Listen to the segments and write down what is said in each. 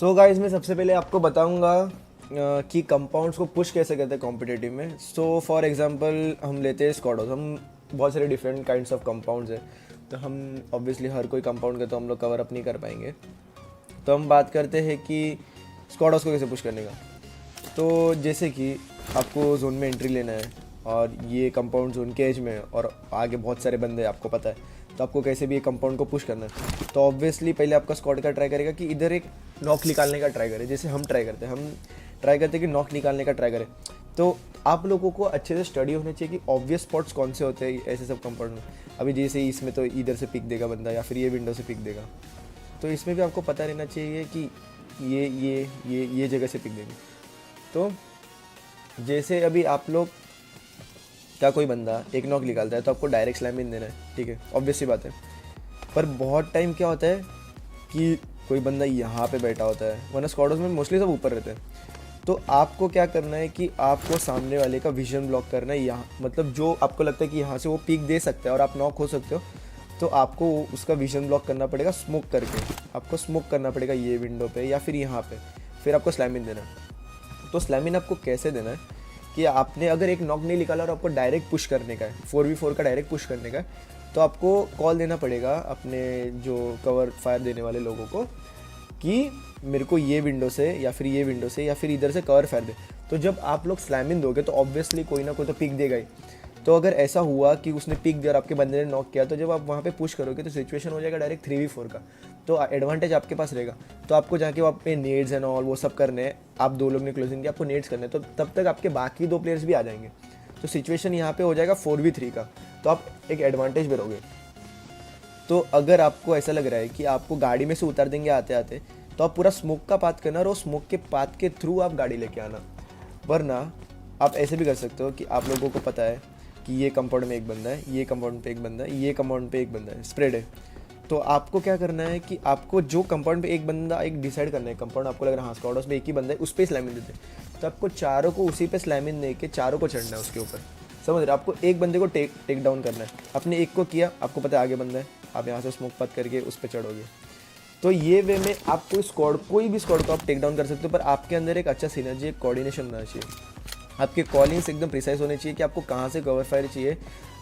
So guys, मैं सबसे पहले आपको बताऊंगा कि कंपाउंड्स को पुश कैसे करते हैं कॉम्पिटिटिव में। सो फॉर एग्जांपल हम लेते हैं स्क्वाडोस। हम बहुत सारे डिफरेंट काइंड्स ऑफ कंपाउंड्स हैं, तो हम ऑब्वियसली हर कोई कंपाउंड का तो हम लोग कवर अप नहीं कर पाएंगे। तो हम बात करते हैं कि स्क्वाडोस को कैसे पुश करने का। तो जैसे कि आपको जोन में एंट्री लेना है और ये कंपाउंड जोन के एज में है और आगे बहुत सारे बंदे आपको पता है, तो आपको कैसे भी ये कंपाउंड को पुश करना है। तो ऑब्वियसली पहले आपका स्क्वाड का ट्राई करेगा कि इधर एक नॉक निकालने का ट्राई करें। जैसे हम ट्राई करते हैं कि नॉक निकालने का ट्राई करें। तो आप लोगों को अच्छे से स्टडी होना चाहिए कि ऑब्वियस स्पॉट्स कौन से होते हैं ऐसे सब कंपाउंड में। अभी जैसे इसमें तो इधर से पिक देगा बंदा या फिर ये विंडो से पिक देगा, तो इसमें भी आपको पता रहना चाहिए कि ये जगह से पिक देंगे। तो जैसे अभी आप लोग क्या, कोई बंदा एक नॉक निकालता है तो आपको डायरेक्ट स्लैम इन देना है, ठीक है, ऑब्वियस सी बात है। पर बहुत टाइम क्या होता है कि कोई बंदा यहाँ पे बैठा होता है, वरना स्क्वाड्स में मोस्टली सब ऊपर रहते हैं। तो आपको क्या करना है कि आपको सामने वाले का विजन ब्लॉक करना है यहाँ, मतलब जो आपको लगता है कि यहाँ से वो पीक दे सकता है और आप नॉक हो सकते हो, तो आपको उसका विजन ब्लॉक करना पड़ेगा स्मोक करके। आपको स्मोक करना पड़ेगा ये विंडो पे या फिर यहाँ पे, फिर आपको स्लैम इन देना है। तो स्लैम इन आपको कैसे देना है कि आपने अगर एक नॉक नहीं निकाला और आपको डायरेक्ट पुश करने का है, 4v4 का डायरेक्ट पुश करने का है, तो आपको कॉल देना पड़ेगा अपने जो कवर फायर देने वाले लोगों को कि मेरे को ये विंडो से या फिर ये विंडो से या फिर इधर से कवर फायर दे। तो जब आप लोग स्लैम इन दोगे तो ऑब्वियसली कोई ना कोई तो पिक देगा ही। तो अगर ऐसा हुआ कि उसने पिक दिया और आपके बंदे ने नॉक किया, तो जब आप वहाँ पे पुश करोगे तो सिचुएशन हो जाएगा डायरेक्ट 3v4 का। तो एडवांटेज आपके पास रहेगा। तो आपको जाके वहाँ पे नेड्स एंड ऑल वो सब करने हैं। आप दो लोग ने क्लोजिंग किया, आपको नेड्स करने हैं, तो तब तक आपके बाकी दो प्लेयर्स भी आ जाएंगे। तो सिचुएशन यहाँ पे हो जाएगा 4v3 का, तो आप एक एडवांटेज में रहोगे। तो अगर आपको ऐसा लग रहा है कि आपको गाड़ी में से उतार देंगे आते आते, तो आप पूरा स्मोक का पाथ करना और स्मोक के पाथ के थ्रू आप गाड़ी लेके आना। वरना आप ऐसे भी कर सकते हो कि आप लोगों को पता है कि ये कंपाउंड में एक बंदा है, ये कंपाउंड पे एक बंदा है, ये कंपाउंड पे एक बंदा है, स्प्रेड है। तो आपको क्या करना है कि आपको जो कंपाउंड पे एक बंदा एक डिसाइड करना है, कंपाउंड आपको लग रहा है हाँ स्क्वाड्स में एक ही बंदा है, उस पर स्लैम इन देते हैं। तो आपको चारों को उसी पे स्लैम इन दे के चारों को चढ़ना है उसके ऊपर, समझ रहे? आपको एक बंदे को टेक डाउन करना है। आपने एक को किया, आपको पता है आगे बंदा है, आप यहाँ से स्मोक पत करके उस पर चढ़ोगे। तो ये वे में आप कोई भी स्क्वाड को आप टेक डाउन कर सकते हो, पर आपके अंदर एक अच्छा सिनर्जी, एक कोऑर्डिनेशन होना चाहिए। आपके कॉलिंग्स एकदम प्रिसाइज होने चाहिए कि आपको कहाँ से कवर फायर चाहिए,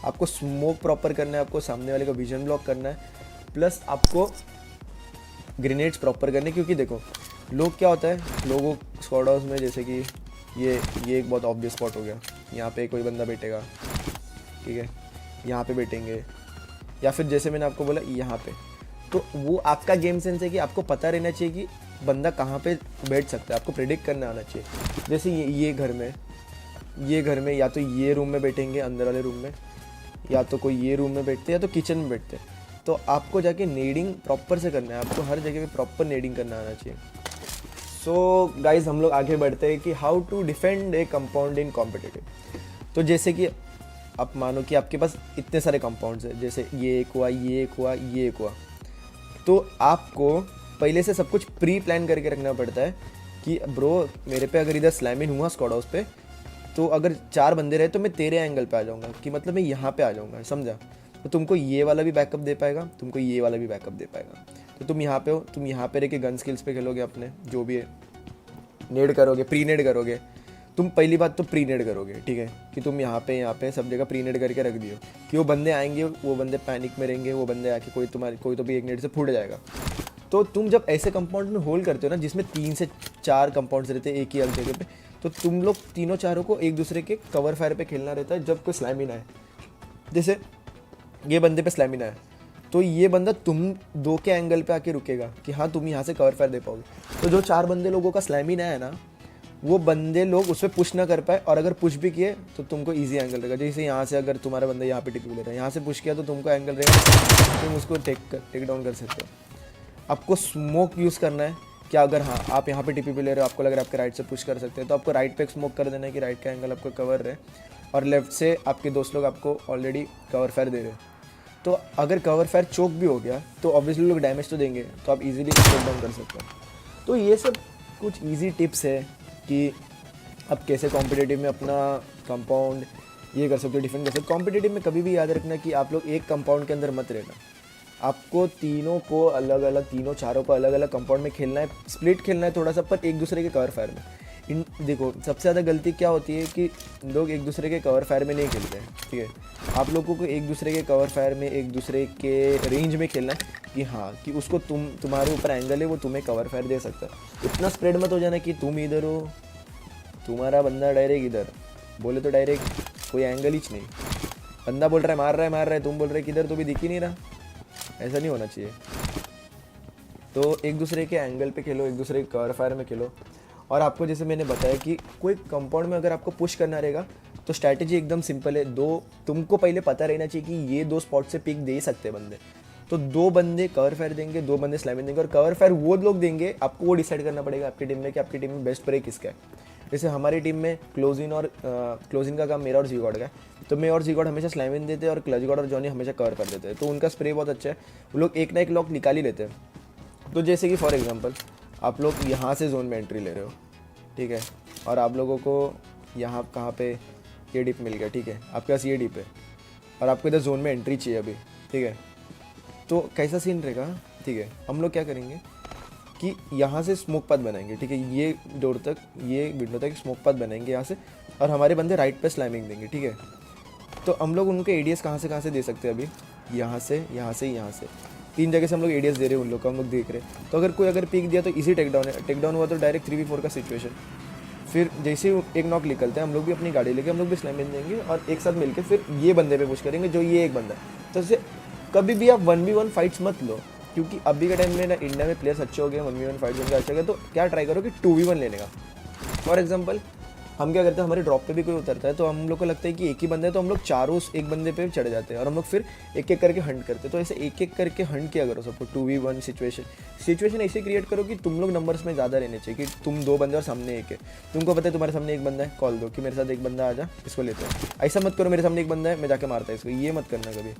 आपको स्मोक प्रॉपर करना है, आपको सामने वाले का विजन ब्लॉक करना है, प्लस आपको ग्रेनेड्स प्रॉपर करने। क्योंकि देखो लोग क्या होता है, लोगों स्क्वाड हाउस में जैसे कि ये एक बहुत ऑब्वियस स्पॉट हो गया, यहाँ पे कोई बंदा बैठेगा, ठीक है, यहाँ पे बैठेंगे, या फिर जैसे मैंने आपको बोला यहाँ पे। तो वो आपका गेम सेंस है कि आपको पता रहना चाहिए कि बंदा कहाँ पे बैठ सकता है, आपको प्रेडिक्ट करना आना चाहिए। जैसे ये घर में या तो ये रूम में बैठेंगे, अंदर वाले रूम में, या तो कोई ये रूम में बैठते या तो किचन में बैठते। तो आपको जाके नेडिंग प्रॉपर से करना है, आपको हर जगह पे प्रॉपर नेडिंग करना आना चाहिए। सो गाइज, हम लोग आगे बढ़ते हैं कि how to defend a compound in competitive. तो जैसे कि आप मानो कि आपके पास इतने सारे कंपाउंड्स हैं, जैसे ये एक हुआ, ये एक हुआ, ये एक हुआ, तो आपको पहले से सब कुछ प्री प्लान करके रखना पड़ता है कि ब्रो मेरे पे अगर इधर स्लैम इन हुआ स्क्वाड हाउस पे, तो अगर 4 बंदे रहे तो मैं तेरे एंगल पे आ जाऊंगा, कि मतलब मैं यहाँ पे आ जाऊंगा, समझा? तो तुमको ये वाला भी बैकअप दे पाएगा, तुमको ये वाला भी बैकअप दे पाएगा। तो तुम यहाँ पे हो, तुम यहाँ पे रह के गन स्किल्स पे खेलोगे, अपने जो भी है नेड करोगे, प्री नेड करोगे। तुम पहली बात तो प्री नेड करोगे, ठीक है, कि तुम यहाँ पे सब जगह प्री नेड करके रख दियो कि वो बंदे आएंगे, वो बंदे पैनिक में रहेंगे, वो बंदे आके कोई तो भी एक नेड से फूट जाएगा। तो तुम जब ऐसे कंपाउंड में होल्ड करते हो ना, जिसमें 3 से 4 कंपाउंड्स रहते हैं एक ही अलग जगह पे, तो तुम लोग तीनों चारों को एक दूसरे के कवर फायर पे खेलना रहता है। जब कोई स्लैम इन आए, जैसे ये बंदे पे स्लैम इन आए, तो ये बंदा तुम दो के एंगल पे आके रुकेगा कि हाँ तुम यहाँ से कवर फायर दे पाओगे। तो जो 4 बंदे लोगों का स्लैम इन आया ना, वो बंदे लोग उस पर पुश ना कर पाए, और अगर पुश भी किए तो तुमको ईजी एंगल रहेगा। जैसे यहाँ से अगर तुम्हारा बंदा यहाँ पे टिपी ले रहा है, यहाँ से पुश किया तो तुमको एंगल रहेगा, तुम उसको टेक डाउन कर सकते हो। आपको स्मोक यूज़ करना है कि अगर हाँ आप यहाँ पे टीपी पे ले रहे हो, आपको लग रहा है आपके राइट से पुश कर सकते हैं, तो आपको राइट पे स्मोक कर देना है कि राइट का एंगल आपको कवर रहे, और लेफ्ट से आपके दोस्त लोग आपको ऑलरेडी कवर फायर दे रहे हैं। तो अगर कवर फायर चोक भी हो गया तो ऑब्वियसली लोग डैमेज तो देंगे, तो आप इजीली टेक डाउन कर सकते हो। तो ये सब कुछ इजी टिप्स है कि आप कैसे कॉम्पिटिटिव में अपना कंपाउंड ये कर सकते हो, डिफेंड कर सकते हो। कॉम्पिटिटिव में कभी भी याद रखना कि आप लोग एक कंपाउंड के अंदर मत रहना, आपको तीनों को अलग अलग, तीनों चारों को अलग अलग कंपाउंड में खेलना है, स्प्लिट खेलना है थोड़ा सा, पर एक दूसरे के कवर फायर में। इन देखो सबसे ज़्यादा गलती क्या होती है कि लोग एक दूसरे के कवर फायर में नहीं खेलते हैं, ठीक है। आप लोगों को एक दूसरे के कवर फायर में, एक दूसरे के रेंज में खेलना है कि हाँ कि उसको तुम्हारे ऊपर एंगल है, वो तुम्हें कवर फायर दे सकता है। इतना स्प्रेड मत हो जाना कि तुम इधर हो, तुम्हारा बंदा डायरेक्ट इधर बोले तो डायरेक्ट कोई एंगल ही नहीं, बंदा बोल रहा है मार रहा है मार रहा है, तुम बोल रहे किधर, तो भी दिख ही नहीं रहा। ऐसा नहीं होना चाहिए। तो एक दूसरे के एंगल पे खेलो, एक दूसरे के कवर फायर में खेलो। और आपको जैसे मैंने बताया कि कोई कंपाउंड में अगर आपको पुश करना रहेगा तो स्ट्रैटेजी एकदम सिंपल है। तुमको पहले पता रहना चाहिए कि ये 2 स्पॉट से पिक दे ही सकते हैं बंदे, तो 2 बंदे कवर फायर देंगे, 2 बंदे स्लैमिंग देंगे। और कवर फायर वो लोग देंगे, आपको वो डिसाइड करना पड़ेगा आपकी टीम में कि आपकी टीम में बेस्ट प्ले किसका है। जैसे हमारी टीम में क्लोजिंग का काम मेरा और जी गॉड का है, तो मैं और जी गॉड हमेशा स्लैमिंग देते हैं और क्लच गॉड और जॉनी हमेशा कवर कर देते हैं, तो उनका स्प्रे बहुत अच्छा है, वो लोग एक ना एक लॉक निकाल ही लेते हैं। तो जैसे कि फॉर एग्जांपल आप लोग यहाँ से जोन में एंट्री ले रहे हो, ठीक है, और आप लोगों को यहाँ कहाँ पे ये डिप मिल गया, ठीक है, आपके पास ये डिप है और आपको इधर जोन में एंट्री चाहिए अभी, ठीक है। तो कैसा सीन रहेगा, ठीक है, हम लोग क्या करेंगे कि यहाँ से स्मोक पाथ बनाएंगे, ठीक है, ये डोर तक, ये विंडो तक स्मोक पाथ बनाएंगे यहाँ से, और हमारे बंदे राइट पे स्लैमिंग देंगे, ठीक है। तो हम लोग उनके एडीएस कहाँ से दे सकते हैं अभी, यहाँ से, यहाँ से, यहाँ से, 3 जगह से हम लोग एडीएस दे रहे हैं उन लोग को, हम लोग देख रहे हैं। तो अगर कोई पीक दिया तो इजी टेकडाउन है, टेकडाउन हुआ तो डायरेक्ट 3v4 का सिचुएशन। फिर जैसे ही एक नॉक निकलते हैं हम लोग भी अपनी गाड़ी लेके हम लोग भी स्लैमिंग देंगे और एक साथ मिलकर फिर ये बंदे पे पुश करेंगे जो ये एक बंदा है। तो इससे कभी भी आप 1v1 फाइट्स मत लो, क्योंकि अभी के टाइम में ना इंडिया में प्लेयर्स अच्छे हो गए, 1v1 फाइट्स उनके अच्छे हो गए, तो क्या ट्राई करो कि 2v1 लेने का। फॉर एग्जाम्पल हम क्या करते हैं, हमारे ड्रॉप पे भी कोई उतरता है तो हम लोग को लगता है कि एक ही बंदा है, तो हम लोग चारों एक बंदे पे चढ़ जाते हैं और हम लोग फिर एक एक करके हंट करते हैं। तो ऐसे एक एक करके हंट किया करो सबको, 2v1 सिचुएशन ऐसे क्रिएट करो कि तुम लोग नंबर्स में ज़्यादा रहने चाहिए, कि तुम 2 बंदे और सामने एक है, तुमको पता है तुम्हारे सामने एक बंदा है, कॉल दो कि मेरे साथ एक बंदा आ जा, इसको लेते हैं। ऐसा मत करो मेरे सामने एक बंदा है मैं जाके मारता है इसको, ये मत करना कभी।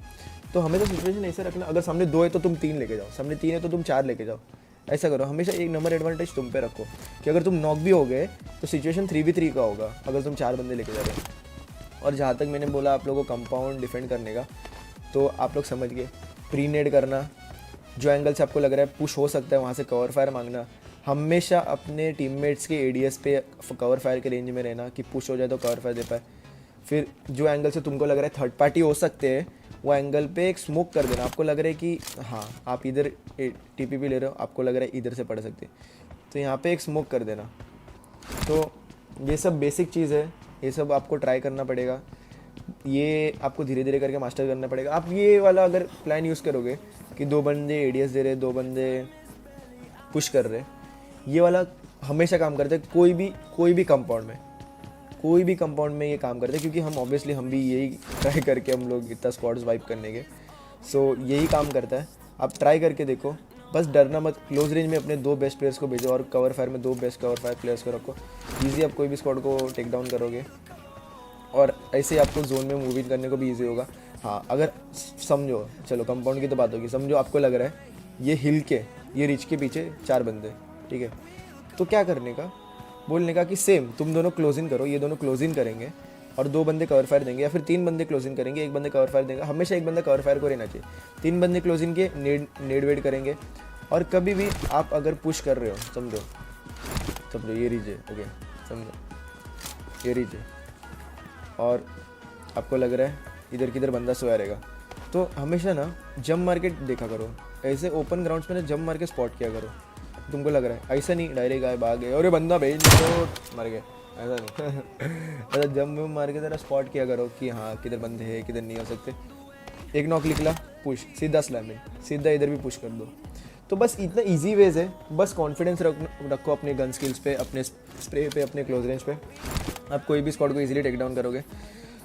तो हमें तो सिचुएशन ऐसे रखना, अगर सामने 2 है तो तुम 3 लेके जाओ, सामने 3 है तो तुम 4 लेके जाओ। ऐसा करो, हमेशा एक नंबर एडवांटेज तुम पे रखो कि अगर तुम नॉक भी हो गए तो सिचुएशन 3v3 का होगा अगर तुम 4 बंदे लेके जा रहे हो। और जहाँ तक मैंने बोला आप लोगों को कंपाउंड डिफेंड करने का, तो आप लोग समझ गए, प्री नेड करना, जो एंगल से आपको लग रहा है पुश हो सकता है वहाँ से कवर फायर मांगना, हमेशा अपने टीममेट्स के एडीएस पे कवर फायर के रेंज में रहना कि पुश हो जाए तो कवर फायर दे पाए। फिर जो एंगल से तुमको लग रहा है थर्ड पार्टी हो सकते हैं वो एंगल पे एक स्मोक कर देना। आपको लग रहा है कि हाँ आप इधर टीपीपी ले रहे हो, आपको लग रहा है इधर से पड़ सकते, तो यहाँ पे एक स्मोक कर देना। तो ये सब बेसिक चीज़ है, ये सब आपको ट्राई करना पड़ेगा, ये आपको धीरे धीरे करके मास्टर करना पड़ेगा। आप ये वाला अगर प्लान यूज़ करोगे कि 2 बंदे एडीएस दे रहे, 2 बंदे पुश कर रहे, ये वाला हमेशा काम करते हैं कोई भी कंपाउंड में ये काम करते हैं, क्योंकि हम ऑब्वियसली हम भी यही ट्राई करके हम लोग इतना स्क्वाड्स वाइप करने के, सो यही काम करता है। आप ट्राई करके देखो, बस डरना मत। क्लोज रेंज में अपने 2 बेस्ट प्लेयर्स को भेजो और कवर फायर में 2 बेस्ट कवर फायर प्लेयर्स को रखो, ईजी आप कोई भी स्क्वाड को टेक डाउन करोगे और ऐसे ही आपको जोन में मूविंग करने को भी ईजी होगा। हाँ अगर समझो, चलो कंपाउंड की तो बात होगी, समझो आपको लग रहा है ये हिल के ये रिच के पीछे 4 बंदे, ठीक है, तो क्या करने का, बोलने का कि सेम तुम दोनों क्लोजिंग करो, ये दोनों क्लोजिंग करेंगे और 2 बंदे कवर फायर देंगे, या फिर 3 बंदे क्लोजिंग करेंगे, 1 बंदे कवर फायर देंगे। हमेशा एक बंदा कवर फायर को रहना चाहिए, 3 बंदे क्लोजिंग के नेड वेड करेंगे। और कभी भी आप अगर पुश कर रहे हो, समझो ये रीजे, ओके, समझो ये रीजे, और आपको लग रहा है इधर किधर बंदा सोया रहेगा, तो हमेशा ना जंप मार के देखा करो, ऐसे ओपन ग्राउंड्स में ना जंप मार के स्पॉट किया करो। तुमको लग रहा है ऐसा नहीं डायरेक्ट आए भाग गए और ये बंदा भेज तो मर गए, ऐसा नहीं ऐसा जंप मार के ज़रा स्पॉट किया करो कि हाँ किधर बंदे हैं किधर नहीं हो सकते। एक नॉक निकला, पुश, सीधा स्लैमिंग, सीधा इधर भी पुश कर दो। तो बस इतना इजी वेज है, बस कॉन्फिडेंस रखो अपने गन स्किल्स पे, अपने स्प्रे पे, अपने क्लोज रेंज पे, आप कोई भी स्क्वाड को इजीली टेक डाउन करोगे।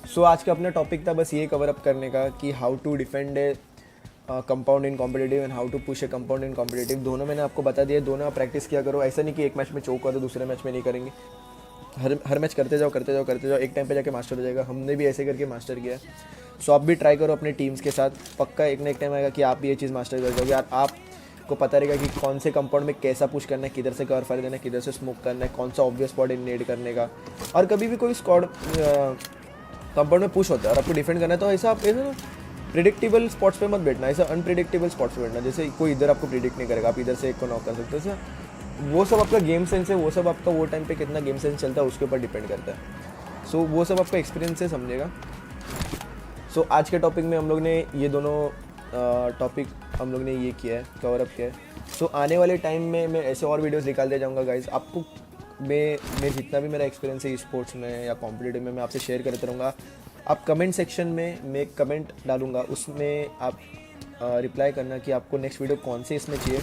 सो आज का अपना टॉपिक था बस ये कवर अप करने का कि how to defend a compound in competitive and how to push a compound in competitive. दोनों मैंने आपको बता दिया, दोनों आप प्रैक्टिस किया करो। ऐसा नहीं कि एक मैच में चौक हुआ तो दूसरे मैच में नहीं करेंगे, हर मैच करते जाओ, एक टाइम पे जाके मास्टर हो जाएगा। हमने भी ऐसे करके मास्टर किया। सो आप भी ट्राई करो अपने टीम्स के साथ, पक्का एक ना एक टाइम आएगा कि आप भी ये चीज़ मास्टर कर जाओगे। यार आपको पता रहेगा कि कौन से कंपाउंड में कैसा पुश करना है, किधर से कवर फायर देना है, किधर से स्मोक करना है, कौन सा ऑब्वियस स्पॉट इन नेड करने का। और कभी भी कोई स्क्वाड कंपाउंड में पुश होता है और आपको डिफेंड करना है तो ऐसा आप ऐसा प्रिडिक्टेबल स्पॉट्स पे मत बैठना, ऐसा अनप्रिडिक्टेबल स्पॉट्स पे बैठना, जैसे कोई इधर आपको प्रिडिक्ट नहीं करेगा, आप इधर से एक को नॉक कर सकते हो सर। वो सब आपका गेम सेंस है, वो सब आपका वो टाइम पे कितना गेम सेंस चलता है उसके ऊपर डिपेंड करता है। सो वो सब आपका एक्सपीरियंस से समझेगा। सो आज के टॉपिक में हम लोग ने ये दोनों टॉपिक हम लोग ने ये किया है, कवर अप किया है। सो आने वाले टाइम में मैं ऐसे और वीडियोस निकालते जाऊंगा गाइस। आपको मैं जितना भी मेरा एक्सपीरियंस है स्पोर्ट्स में या कॉम्पिटिटिव में, मैं आपसे शेयर करते रहूँगा। आप कमेंट सेक्शन में मैं कमेंट डालूँगा, उसमें आप रिप्लाई करना कि आपको नेक्स्ट वीडियो कौन से इसमें चाहिए।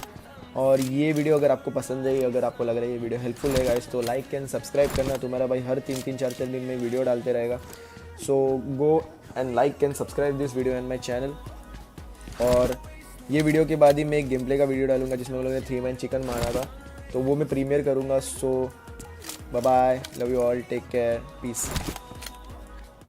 और ये वीडियो अगर आपको पसंद है, अगर आपको लग रहा है ये वीडियो हेल्पफुल है गाइस, तो लाइक एंड सब्सक्राइब करना। तुम्हारा भाई हर 3-4 दिन में वीडियो डालते रहेगा। So go and like and subscribe this video and my channel. और ये वीडियो के बाद ही मैं एक गेम प्ले का वीडियो डालूंगा जिसमें हम लोगों ने 3 मैन चिकन मारा था, तो वो मैं प्रीमियर करूँगा। So bye bye, love you all, take care, piece.